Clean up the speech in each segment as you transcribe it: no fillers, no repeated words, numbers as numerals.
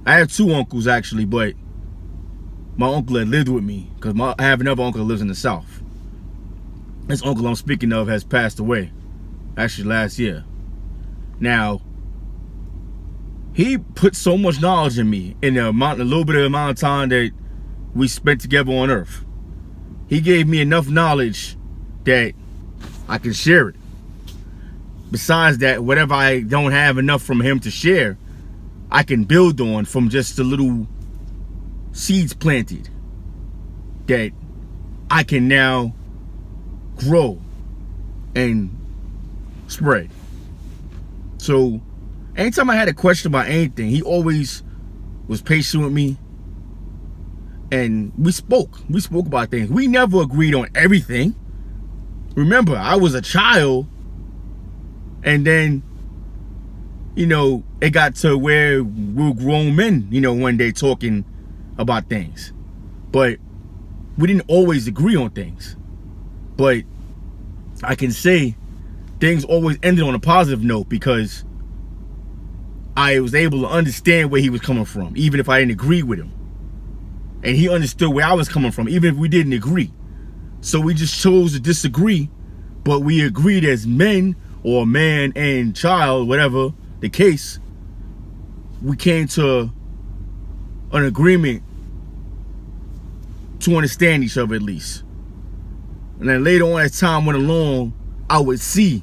I have two uncles actually, but my uncle that lived with me, because I have another uncle that lives in the South. This uncle I'm speaking of has passed away, actually last year. Now, he put so much knowledge in me in a little bit of amount of time that we spent together on earth. He gave me enough knowledge that I can share it. Besides that, whatever I don't have enough from him to share, I can build on from just the little seeds planted that I can now grow and spread. So anytime I had a question about anything, he always was patient with me, and we spoke about things. We never agreed on everything. Remember, I was a child, and then, you know, it got to where we were grown men, you know, one day talking about things. But we didn't always agree on things. But I can say things always ended on a positive note because I was able to understand where he was coming from, even if I didn't agree with him. And he understood where I was coming from, even if we didn't agree. So we just chose to disagree, but we agreed as men, or man and child, whatever the case. We came to an agreement to understand each other at least. And then later on, as time went along, I would see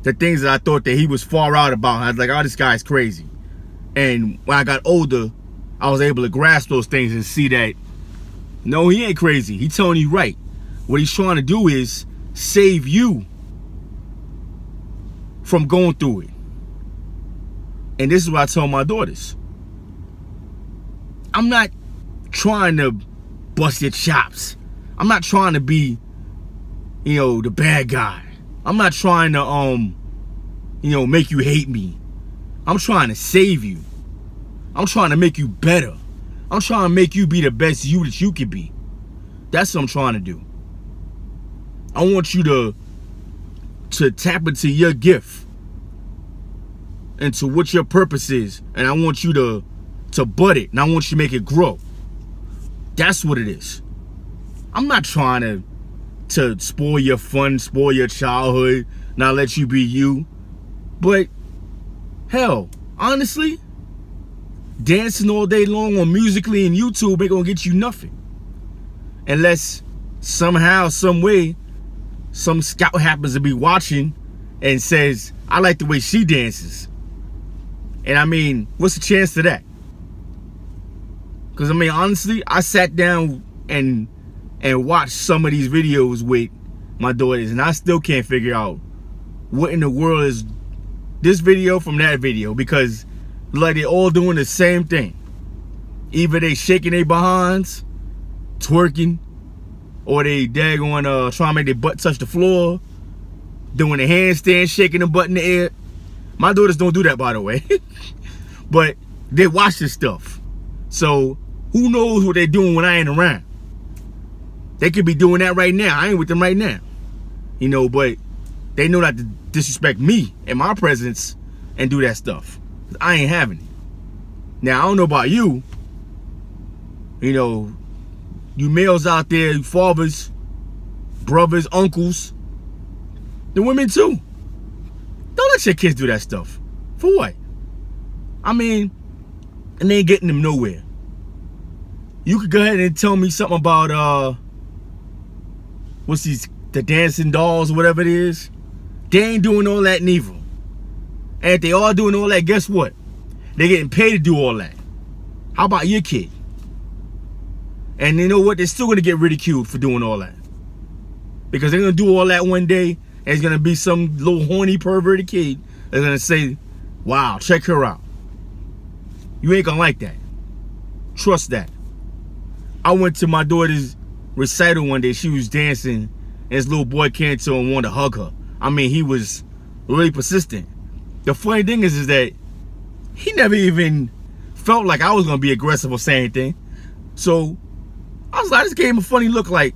the things that I thought that he was far out about. I was like, oh, this guy's crazy. And when I got older, I was able to grasp those things and see that, no, he ain't crazy. He's telling you right. What he's trying to do is save you from going through it. And this is what I tell my daughters. I'm not trying to bust your chops. I'm not trying to be, you know, the bad guy. I'm not trying to, you know, make you hate me. I'm trying to save you. I'm trying to make you better. I'm trying to make you be the best you that you can be. That's what I'm trying to do. I want you to tap into your gift, into what your purpose is, and I want you to bud it, and I want you to make it grow. That's what it is. I'm not trying to spoil your fun, spoil your childhood, not let you be you. But hell, honestly, dancing all day long on Musically and YouTube ain't gonna get you nothing. Unless somehow, some way, some scout happens to be watching and says, I like the way she dances. And I mean, what's the chance to that? Because I mean, honestly, I sat down and watched some of these videos with my daughters, and I still can't figure out what in the world is this video from that video, because like they're all doing the same thing. Either they shaking their behinds, twerking, or they daggone trying to make their butt touch the floor, doing a handstand, shaking the butt in the air. My daughters don't do that, by the way. But they watch this stuff. So who knows what they're doing when I ain't around? They could be doing that right now. I ain't with them right now. You know, but they know not to disrespect me in my presence and do that stuff. I ain't having it. Now, I don't know about you. You know, you males out there, you fathers, brothers, uncles, the women too. Don't let your kids do that stuff. For what? I mean, and they ain't getting them nowhere. You could go ahead and tell me something about what's the dancing dolls or whatever it is. They ain't doing all that neither. And if they are doing all that, guess what? They're getting paid to do all that. How about your kid? And you know what? They're still gonna get ridiculed for doing all that. Because they're gonna do all that one day, and it's gonna be some little horny perverted kid that's gonna say, wow, check her out. You ain't gonna like that. Trust that. I went to my daughter's recital one day. She was dancing, and this little boy came to her and wanted to hug her. I mean, he was really persistent. The funny thing is that he never even felt like I was gonna be aggressive or say anything. So I just gave him a funny look, like,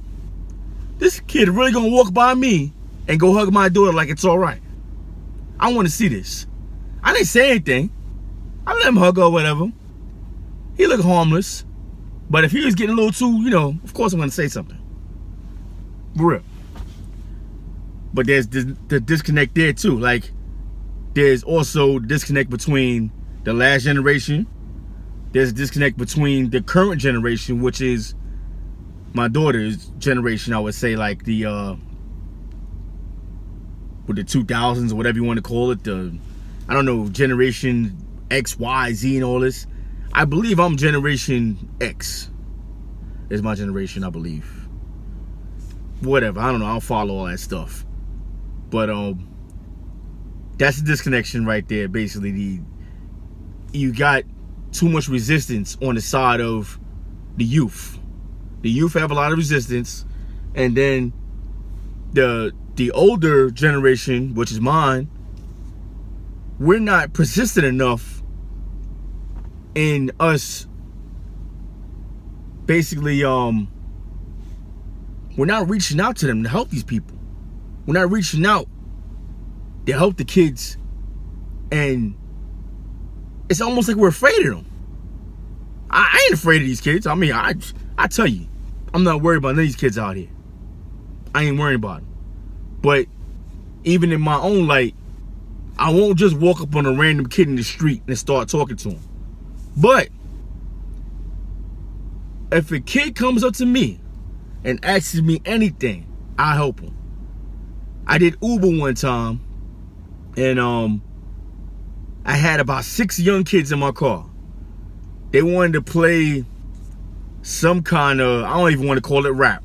this kid really gonna walk by me and go hug my daughter like it's all right. I want to see this. I didn't say anything. I let him hug her or whatever. he looked harmless. But if he was getting a little too, you know, of course I'm gonna say something. For real. But there's the disconnect there too. Like, there's also disconnect between the last generation. There's a disconnect between the current generation, which is my daughter's generation, I would say, like the with the 2000s or whatever you want to call it, I don't know, generation X, Y, Z and all this. I believe I'm generation X is my generation, I believe. Whatever, I don't know, I don't follow all that stuff. But that's the disconnection right there. Basically, you got too much resistance on the side of the youth. The youth have a lot of resistance, and then the older generation, which is mine, we're not persistent enough in us basically we're not reaching out to them to help these people. We're not reaching out to help the kids, and it's almost like we're afraid of them. I ain't afraid of these kids. I mean, I tell you, I'm not worried about none of these kids out here. I ain't worried about them. But even in my own light, I won't just walk up on a random kid in the street and start talking to him. But if a kid comes up to me and asks me anything, I help him. I did Uber one time, and I had about 6 young kids in my car. They wanted to play some kind of, I don't even want to call it rap,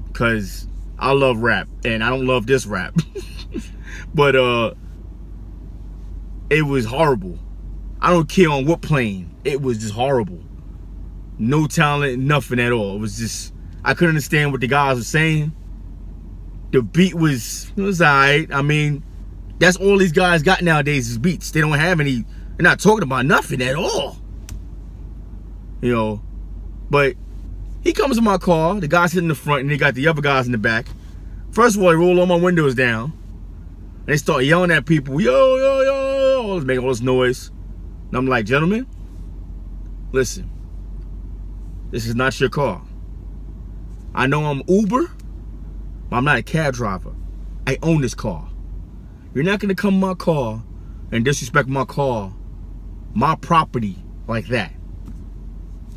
because I love rap and I don't love this rap. But it was horrible. I don't care on what plane. It was just horrible. No talent, nothing at all. It was just, I couldn't understand what the guys were saying. The beat was alright. I mean, that's all these guys got nowadays is beats. They don't have any, they're not talking about nothing at all. You know, but he comes in my car, the guy sitting in the front, and they got the other guys in the back. First of all, they roll all my windows down, and they start yelling at people, yo, yo, yo, making all this noise. And I'm like, gentlemen, listen, this is not your car. I know I'm Uber, but I'm not a cab driver. I own this car. You're not gonna come in my car and disrespect my car, my property, like that.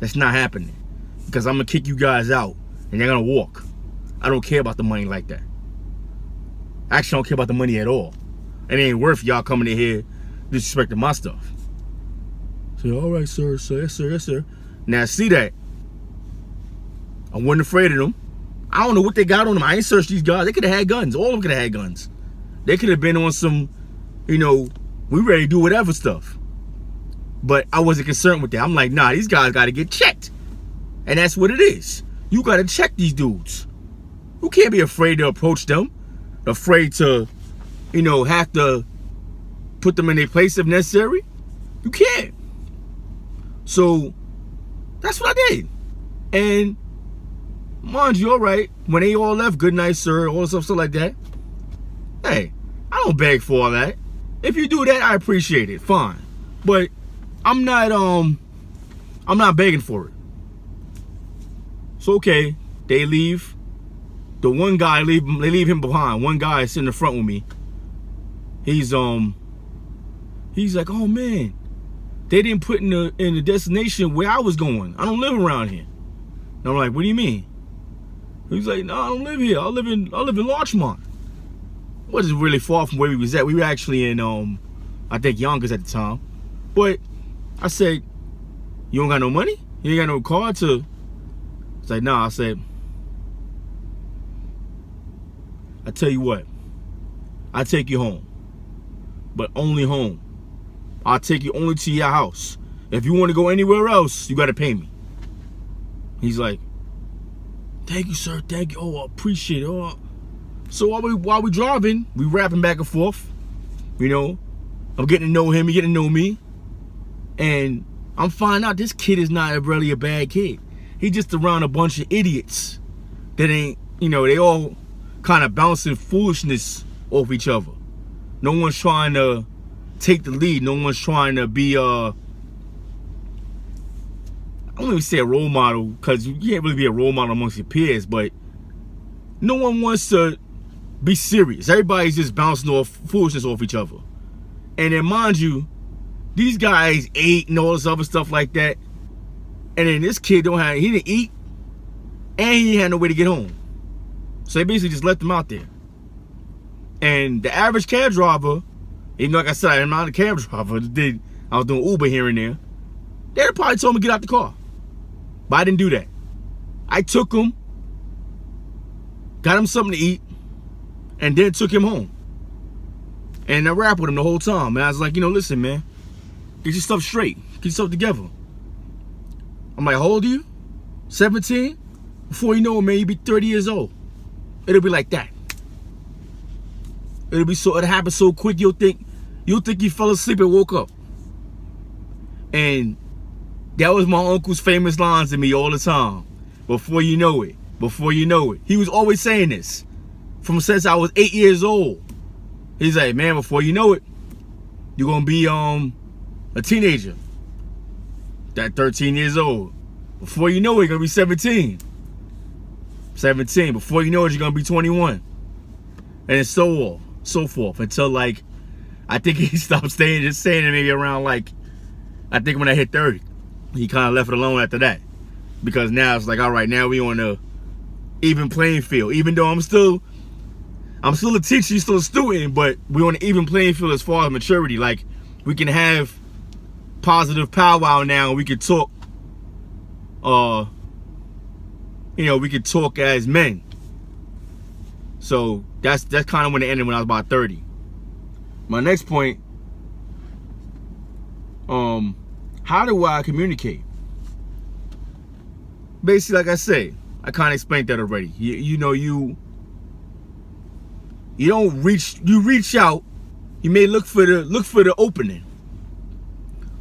That's not happening. Because I'm gonna kick you guys out and you're gonna walk. I don't care about the money like that. Actually, I don't care about the money at all. It ain't worth y'all coming in here disrespecting my stuff. So, all right, sir, yes, sir, yes, sir. Now, see that? I wasn't afraid of them. I don't know what they got on them. I ain't searched these guys. They could have had guns. All of them could have had guns. They could have been on some, you know, we ready to do whatever stuff. But I wasn't concerned with that. I'm like, nah, these guys got to get checked. And that's what it is. You got to check these dudes. You can't be afraid to approach them. Afraid to, you know, have to put them in their place if necessary. You can't. So, that's what I did. And, mind you, all right, when they all left, good night, sir, all stuff like that. Hey, I don't beg for all that. If you do that, I appreciate it. Fine. But I'm not begging for it. So okay, they leave. The one guy they leave him behind. One guy is sitting in the front with me. He's like, oh man, they didn't put in the destination where I was going. I don't live around here. And I'm like, what do you mean? He's like, no, I don't live here. I live in Larchmont. Which is really far from where we was at. We were actually in I think Yonkers at the time. But I said, you don't got no money? You ain't got no car to... It's like, nah. I said, I tell you what, I'll take you home. But only home. I'll take you only to your house. If you want to go anywhere else, you got to pay me. He's like, thank you, sir. Thank you. Oh, I appreciate it. Oh. So while we driving, we rapping back and forth. You know, I'm getting to know him. He getting to know me. And I'm finding out this kid is not really a bad kid. He just around a bunch of idiots that ain't, you know, they all kind of bouncing foolishness off each other. No one's trying to take the lead. No one's trying to be, I don't even say a role model, because you can't really be a role model amongst your peers, but no one wants to be serious. Everybody's just bouncing off foolishness off each other. And then mind you, these guys ate and all this other stuff like that. And then this kid he didn't eat, and he had no way to get home. So they basically just left him out there. And the average cab driver, even though like I said, I'm not a cab driver, I was doing Uber here and there, they'd probably told me to get out the car. But I didn't do that. I took him, got him something to eat, and then took him home. And I rapped with him the whole time. And I was like, listen, man, get your stuff straight. Get yourself together. I'm like, how old are you? 17? Before you know it, man, you'll be 30 years old. It'll be like that. It'll happen so quick you'll think you fell asleep and woke up. And that was my uncle's famous lines to me all the time. Before you know it. Before you know it. He was always saying this from since I was 8 years old. He's like, man, before you know it, you're gonna be a teenager. That 13 years old. Before you know it, you're gonna be 17. 17. Before you know it, you're gonna be 21. And so forth. Until like, I think he stopped saying it maybe around like, I think when I hit 30. He kind of left it alone after that. Because now it's like, all right, now we on a even playing field. Even though I'm still a teacher, still a student, but we on an even playing field as far as maturity. Like, we can have positive powwow now. We can talk, we can talk as men. So that's kind of when it ended, when I was about 30. My next point, how do I communicate? Basically, like I say, I kind of explained that already. You don't reach. You reach out. You may look for the opening.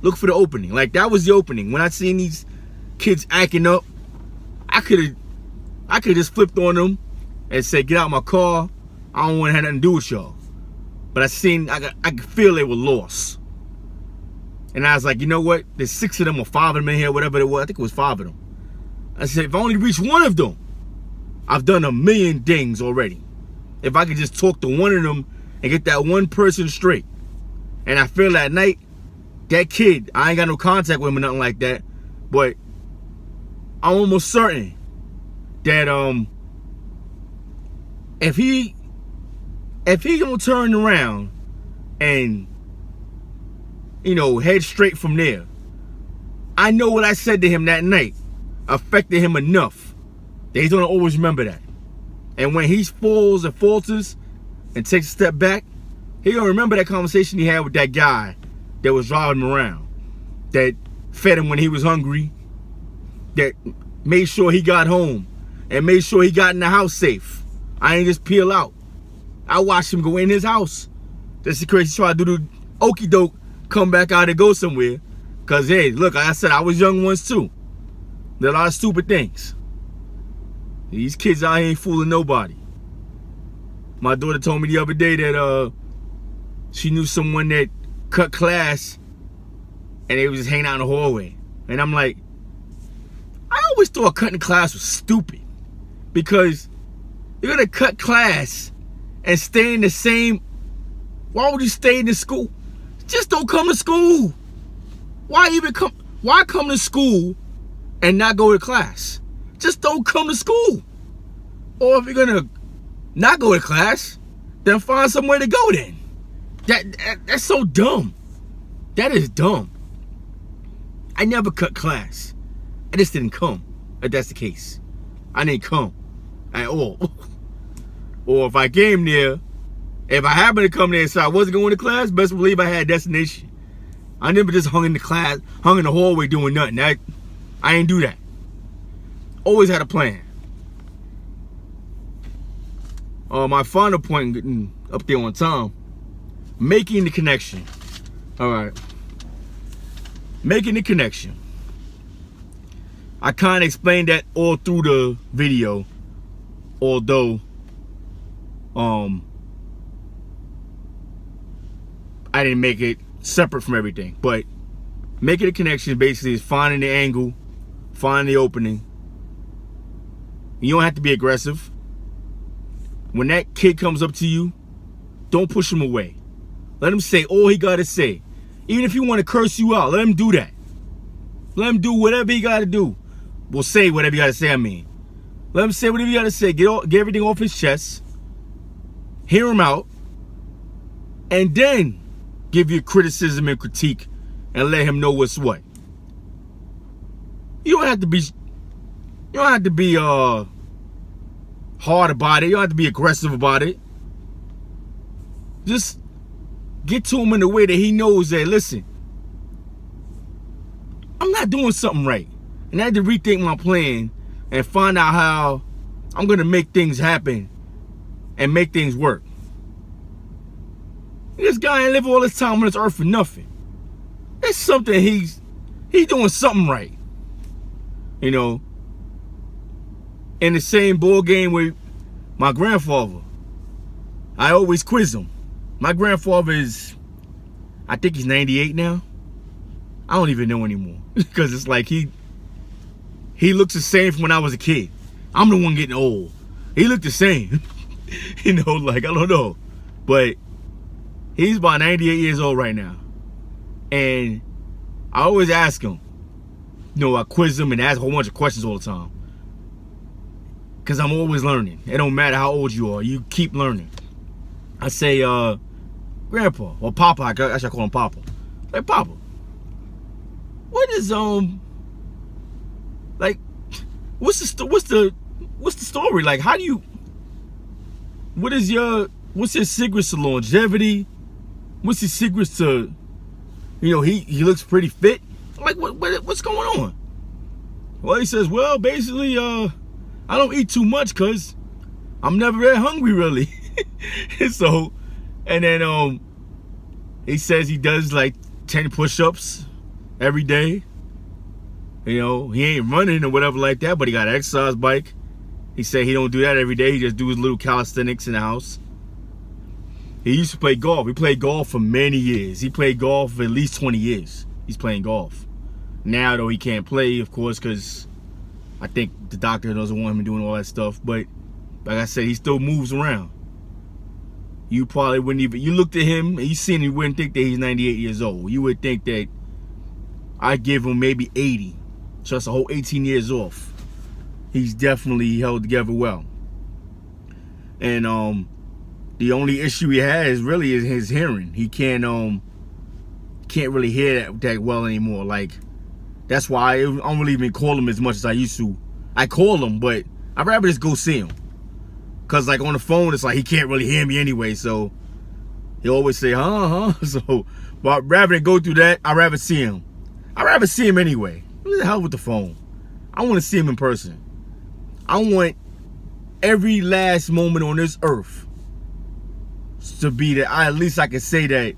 Look for the opening. Like, that was the opening. When I seen these kids acting up, I could just flipped on them and said, "Get out my car. I don't want to have nothing to do with y'all." But I could feel they were lost. And I was like, you know what? There's 6 of them or 5 of them in here, whatever it was. I think it was 5 of them. I said, if I only reach one of them, I've done a million things already. If I could just talk to one of them and get that one person straight. And I feel that night, that kid, I ain't got no contact with him or nothing like that, but I'm almost certain that if he gonna turn around and head straight from there, I know what I said to him that night affected him enough that he's gonna always remember that. And when he falls and falters and takes a step back, he gonna remember that conversation he had with that guy that was driving him around, that fed him when he was hungry, that made sure he got home and made sure he got in the house safe. I ain't just peel out. I watched him go in his house. That's the crazy, try to do the okie doke, come back out and go somewhere. Cause hey, look, like I said, I was young once too. There are a lot of stupid things. These kids out here ain't fooling nobody. My daughter told me the other day that she knew someone that cut class and they was just hanging out in the hallway. And I'm like, I always thought cutting class was stupid. Because you're gonna cut class and stay in the same. Why would you stay in the school? Just don't come to school. Why come to school and not go to class? Just don't come to school. Or if you're gonna not go to class, then find somewhere to go then. That's so dumb. That is dumb. I never cut class. I just didn't come, if that's the case. I didn't come at all. Or if I came there, if I happened to come there and so I wasn't going to class, best believe I had a destination. I never just hung in the hallway doing nothing. I ain't do that. Always had a plan. My final point, getting up there on time, making the connection. All right. Making the connection. I kind of explained that all through the video, although I didn't make it separate from everything. But making a connection basically is finding the angle, find the opening. You don't have to be aggressive. When that kid comes up to you, don't push him away. Let him say all he got to say. Even if he want to curse you out, let him do that. Let him do whatever he got to do. Well, say whatever you got to say, I mean. Let him say whatever you got to say. Get everything off his chest. Hear him out. And then give your criticism and critique and let him know what's what. You don't have to be hard about it. You don't have to be aggressive about it. Just get to him in a way that he knows that, listen, I'm not doing something right. And I had to rethink my plan and find out how I'm going to make things happen and make things work. This guy ain't live all this time on this earth for nothing. It's something he's doing something right. You know, in the same ball game with my grandfather, I always quiz him. My grandfather is, I think he's 98 now. I don't even know anymore because it's like he looks the same from when I was a kid. I'm the one getting old. He looked the same. You know, like, I don't know. But he's about 98 years old right now. And I always ask him, you know, I quiz him and ask a whole bunch of questions all the time. Because I'm always learning. It don't matter how old you are. You keep learning. I say, Grandpa, or Papa, I should call him Papa. Like, Papa, what is, like, what's the story? Like, how do you, what's your secrets to longevity? What's his secrets to, you know, he looks pretty fit. I'm like, what's going on? Well, he says, well, basically, I don't eat too much because I'm never very hungry, really. So, and then he says he does like 10 push-ups every day. You know, he ain't running or whatever like that, but he got an exercise bike. He said he don't do that every day. He just do his little calisthenics in the house. He used to play golf. He played golf for many years. He played golf for at least 20 years. He's playing golf. Now, though, he can't play, of course, because I think the doctor doesn't want him doing all that stuff. But like I said, he still moves around. You probably wouldn't even, you looked at him and you seen him, you wouldn't think that he's 98 years old. You would think that I'd give him maybe 80. So that's a whole 18 years off. He's definitely held together well. And the only issue he has really is his hearing. He can't really hear that well anymore. Like, that's why I don't really even call him as much as I used to. I call him, but I'd rather just go see him. Cause like on the phone, it's like he can't really hear me anyway. So he always say, huh. So, but rather than go through that, I'd rather see him. I'd rather see him anyway. What the hell with the phone? I want to see him in person. I want every last moment on this earth to be that at least I can say that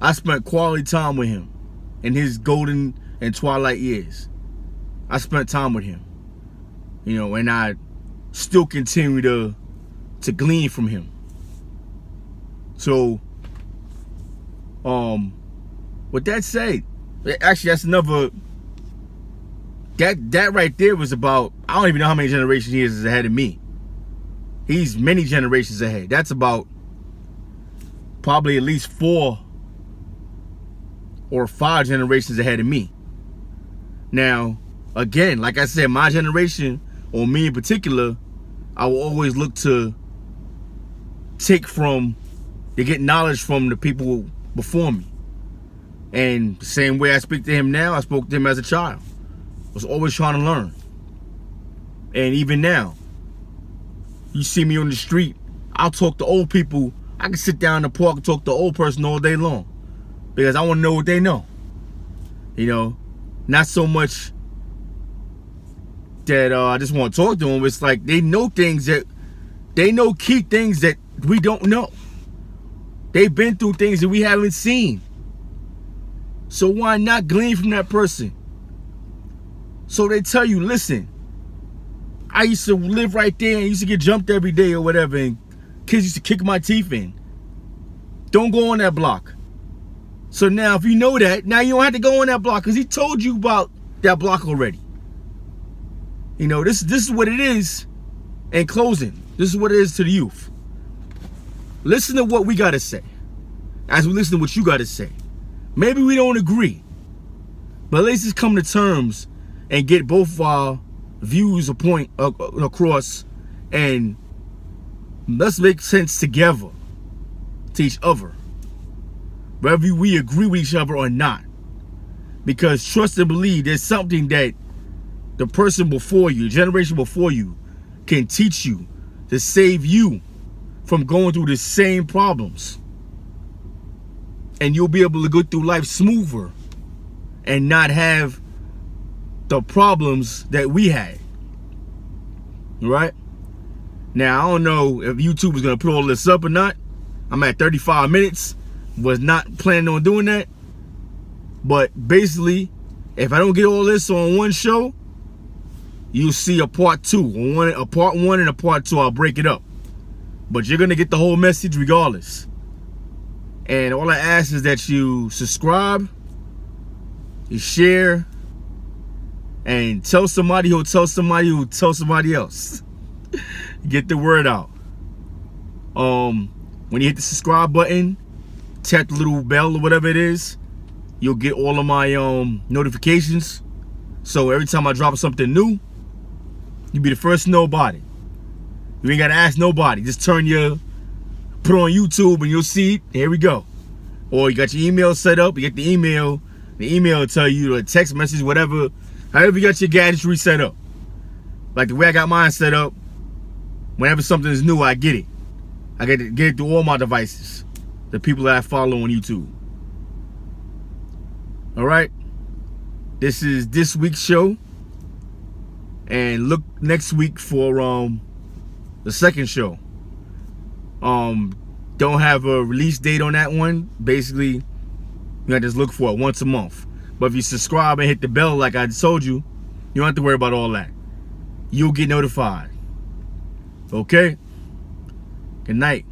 I spent quality time with him in his golden and twilight years. I spent time with him, you know, and I still continue to glean from him. So, with that said, actually that's another, that right there was about, I don't even know how many generations he is ahead of me. He's many generations ahead. That's about probably at least 4 or 5 generations ahead of me. Now, again, like I said, my generation, or me in particular, I will always look to get knowledge from the people before me. And the same way I speak to him now, I spoke to him as a child. I was always trying to learn. And even now, you see me on the street, I'll talk to old people. I can sit down in the park and talk to an old person all day long because I want to know what they know. You know, not so much that I just want to talk to them. It's like they know things that, they know key things that we don't know. They've been through things that we haven't seen. So why not glean from that person? So they tell you, listen, I used to live right there and used to get jumped every day or whatever, and kids used to kick my teeth in. Don't go on that block. So now if you know that, now you don't have to go on that block because he told you about that block already. You know, this is what it is. In closing, this is what it is to the youth. Listen to what we got to say as we listen to what you got to say. Maybe we don't agree, but let's just come to terms and get both our views across, and let's make sense together to each other, whether we agree with each other or not. Because trust and believe, there's something that the person before you, generation before you, can teach you to save you from going through the same problems. And you'll be able to go through life smoother and not have the problems that we had. Right? Now, I don't know if YouTube is going to put all this up or not. I'm at 35 minutes. Was not planning on doing that. But basically, if I don't get all this on one show, you'll see a part 2. A part 1 and a part 2. I'll break it up. But you're going to get the whole message regardless. And all I ask is that you subscribe, you share, and tell somebody who'll tell somebody who'll tell somebody else. Get the word out. When you hit the subscribe button, tap the little bell or whatever it is, you'll get all of my notifications. So every time I drop something new, you'll be the first to know about it. You ain't gotta ask nobody. Just put it on YouTube and you'll see it. Here we go. Or you got your email set up, you get the email will tell you, a text message, whatever, however you got your gadgetry set up. Like the way I got mine set up, whenever something is new, I get it. I get it through all my devices, the people that I follow on YouTube. All right, this is this week's show, and look next week for the second show. Don't have a release date on that one. Basically, you gotta just look for it once a month. But if you subscribe and hit the bell like I told you, you don't have to worry about all that. You'll get notified. Okay? Good night.